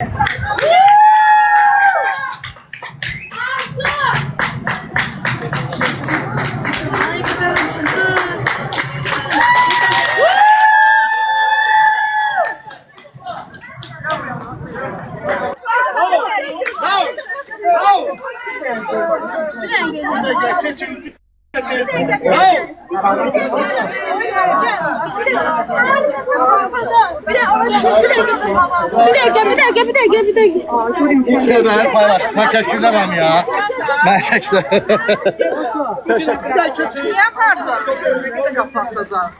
Bir dakika. Sever paylaş. Teşekkürler ya. Ben çektim. Teşekkür. Niye pardon? Ne kadar kapatacağım?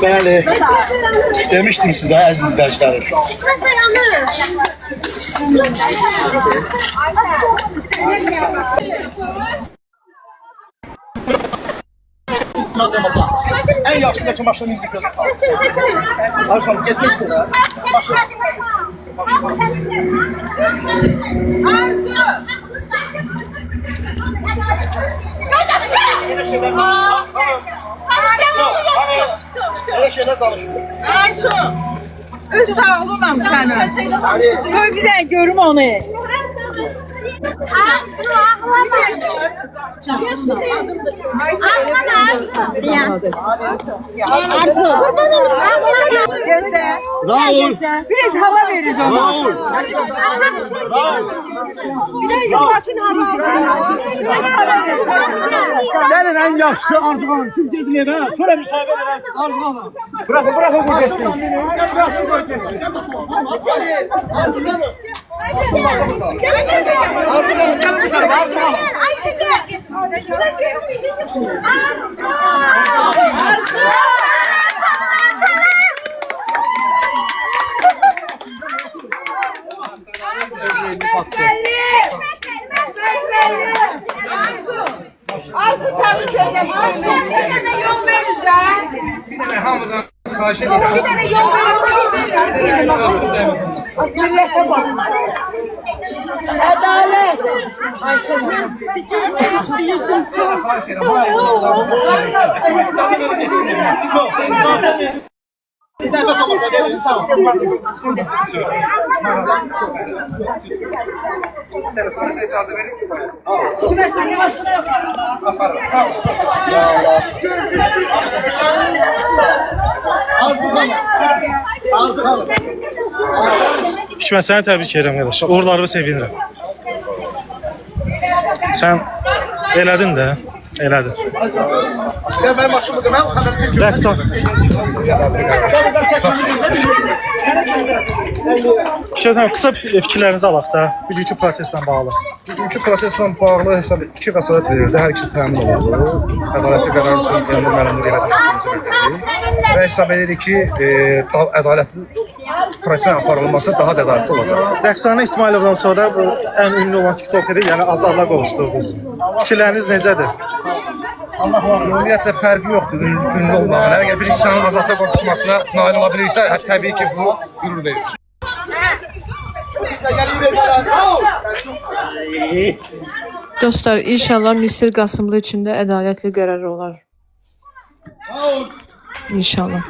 Bəli. Demiştim size aziz izleyicilerim. En yaxşıdaki maşını izləyəcəm. Arşan, geçmək istəyir. Öyle şeyler danışıyor. Arzu! Öz sağlığınam sənin. Qoy bir dənə görüm onu. Arzu, ağlama. Arzu. Kurban olurum. Gözə. Raul. Biraz hava veririz ona. Raul. Raul. Bir də yoldaşın hava alsın. Gelin en yaxşısı Arzu Hanım. Siz gedin evə. Sonra müsahibə verərsiniz Arzu Hanım. Bırakın bu geçsin. Arzu Hanım. Arzu tebrik ederim. Bir dənə yol veririz də. Bir tane hamıdan karşı bir tane. Bir dənə yol veririz. Adalet. Ayşe ben sizi görmek istiyordum çok. Telefonunuza icazə verir ki, Arzu Hanım. Mən səni təbrik edirəm qardaş. Uğurlarını sevinirəm. Sən elədin də, elədin. Ya benim başımıza ben kadar bir Rəqs al. Şəhərdən qısa fikirlərinizi alaq da, bugünkü proseslə bağlı. Bugünkü proseslə bağlı hesab iki vəsait verildi. Hər ikisi təmin olundu. Ədalətli qərar üçün Qəmbul müəllimlik elədiyimizi bildirdik. Və hesab edirik ki, ədalətli prosesin aparılması daha da ədalətli olacaq. Rəqsanə İsmailovdan sonra bu ən ünlü olan TikTokeri, yəni Azarla qovuşdurdunuz. Fikirləriniz necədir? Ümumiyyətlə fərqi yoxdur ünlü olmağına. Əgər bir insanın azadlığa qovuşmasına nail ola bilirsə, təbii ki, bu qürur verici. Dostlar, inşallah Misir Qasımlı üçün də ədalətli qərar olar. İnşallah.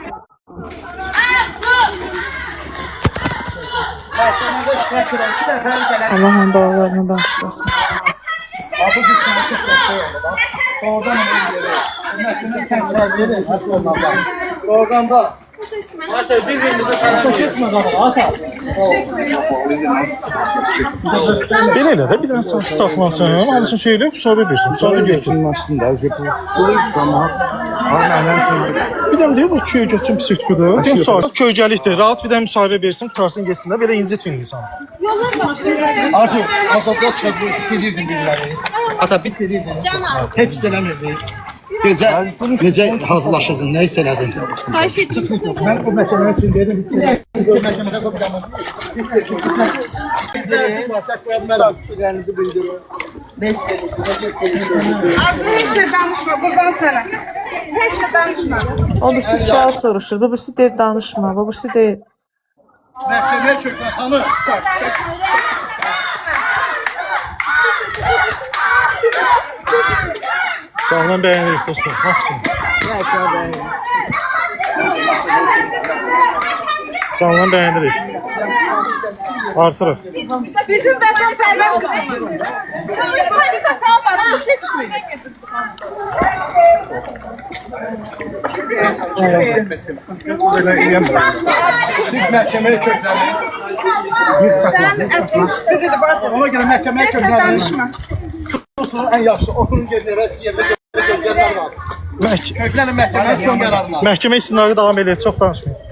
Allah'ın bağlarını bağışlasın. Oradan da. Belə elə də bir dənə saxlansın, hamısını şey eləyib, sonra versin. Sonra götürün. Bir dənə deyib, bu köy götürün psixikudur. Köygəlikdir, rahat bir dənə müsahibə versin, qutarsın, geçsin də, belə incitmeyin insan. Arzu, azadlığa çıxacaq, hissedirdin biriləri. Ata, bir hissedirdin. Heç hiss eləmirdin. Gecə hazırlaşırdın, nə hiss elədin? Xahiş etdiniz. Mən bu məhkəmə üçün dedim, məhkəmədə qoyacağım. Fikirlərinizi bildirin. Arzu heç də danışma, qurban sənə. Heç də danışma. O birisi sual soruşur. Bu birisi deyir danışma. Bu birisi deyir. Məhkəməyə köklə xanım. Candan bəyənirik dostlar. Maksimum. Candan bəyənirik. Artırıq. Bizim vətənpərvər qızımız. Panika kalmadı, keçməyin. Siz məhkəməyə köklənin. Sən əsl üstüdür bacım. Ona görə məhkəməyə Heç də köklənin. danışma. Sonra ən yaxşı oturun yerlərə, yerdə gözlərlər var. Köklənin məhkəmənin son qərarına. Məhkəmə istinaqı davam edir. Çox danışmayın.